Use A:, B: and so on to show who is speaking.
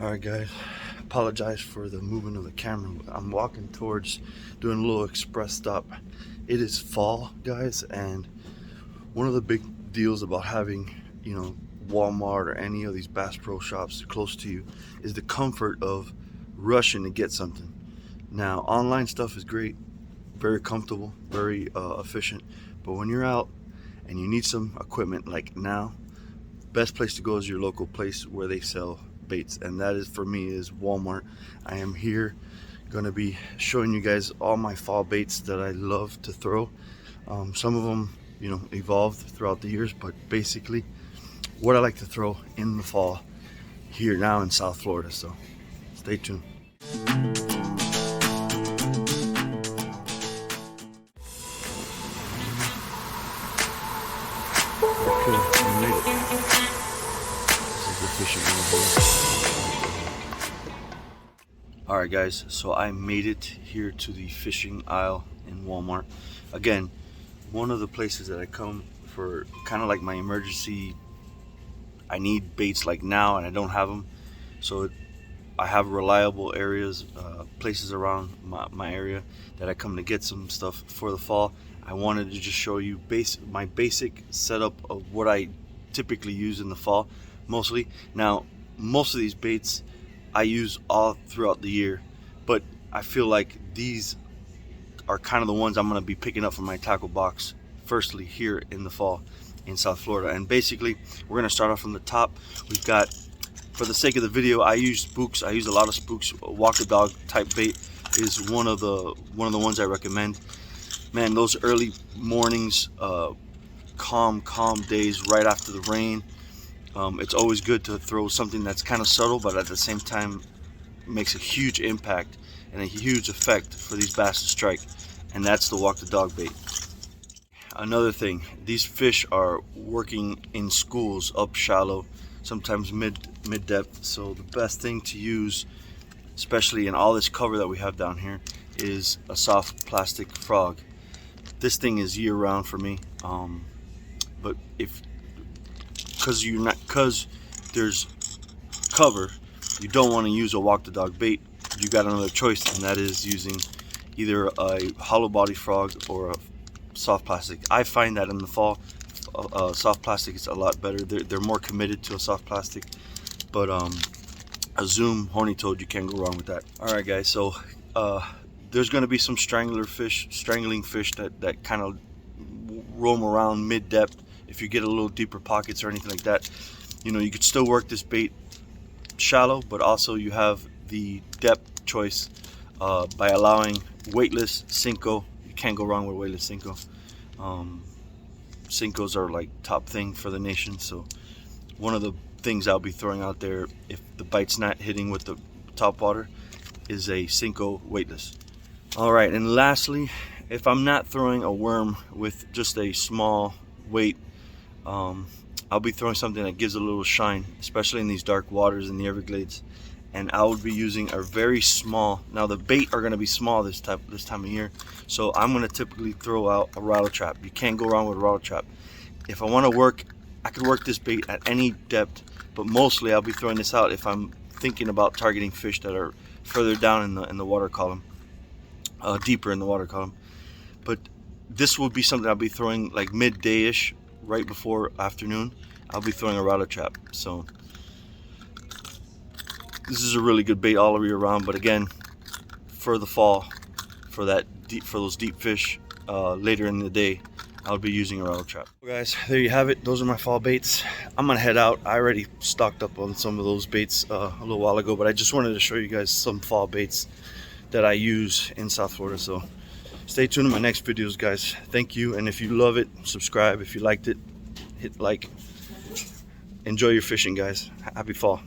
A: Alright guys, apologize for the movement of the camera. I'm walking towards doing a little express stop. It is fall, guys, and one of the big deals about having, Walmart or any of these Bass Pro shops close to you is the comfort of rushing to get something. Now, online stuff is great, very comfortable, very efficient, but when you're out and you need some equipment like now, best place to go is your local place where they sell baits, and that is, for me, is Walmart. I am here going to be showing you guys all my fall baits that I love to throw. Some of them evolved throughout the years, but basically what I like to throw in the fall here now in South Florida. So stay tuned. Okay, we made it. This is the fishing one here. Alright guys, so I made it here to the fishing aisle in Walmart. Again, one of the places that I come for kind of like my emergency. I need baits like now and I don't have them. So I have reliable areas, places around my area that I come to get some stuff for the fall. I wanted to just show you my basic setup of what I typically use in the fall, mostly. Now, most of these baits I use all throughout the year, but I feel like these are kind of the ones I'm going to be picking up from my tackle box firstly here in the fall in South Florida. And basically we're going to start off from the top. We've got, for the sake of the video, I use spooks. I use a lot of spooks. Walk the dog type bait is one of the ones I recommend. Man, those early mornings, calm days right after the rain, it's always good to throw something that's kind of subtle, but at the same time makes a huge impact and a huge effect for these bass to strike, and that's the walk the dog bait. Another thing, these fish are working in schools up shallow, sometimes mid depth, so the best thing to use, especially in all this cover that we have down here, is a soft plastic frog. This thing is year round for me, but because there's cover, you don't want to use a walk the dog bait. You got another choice, and that is using either a hollow body frog or a soft plastic. I find that in the fall, soft plastic is a lot better. They're more committed to a soft plastic, but a Zoom horny toad, you can't go wrong with that. All right guys, so there's going to be some strangling fish that kind of roam around mid depth. If you get a little deeper pockets or anything like that, you could still work this bait shallow, but also you have the depth choice by allowing weightless Cinco. You can't go wrong with weightless Cinco. Cincos are like top thing for the nation, so one of the things I'll be throwing out there if the bite's not hitting with the top water is a Cinco weightless. All right, and lastly, if I'm not throwing a worm with just a small weight, I'll be throwing something that gives a little shine, especially in these dark waters in the Everglades. And I would be using a very small, now the bait are going to be small this time of year, so I'm going to typically throw out a rattle trap. You can't go wrong with a rattle trap. If I want to work, I could work this bait at any depth, but mostly I'll be throwing this out if I'm thinking about targeting fish that are further down in the water column, deeper in the water column. But this will be something I'll be throwing like midday-ish, right before afternoon. I'll be throwing a rattle trap. So this is a really good bait all year round, but again, for the fall, for those deep fish later in the day, I'll be using a rattle trap. Well, guys, there you have it. Those are my fall baits. I'm gonna head out. I already stocked up on some of those baits a little while ago, but I just wanted to show you guys some fall baits that I use in South Florida. So stay tuned to my next videos, guys. Thank you, and if you love it, subscribe. If you liked it, hit like. Enjoy your fishing, guys. Happy fall.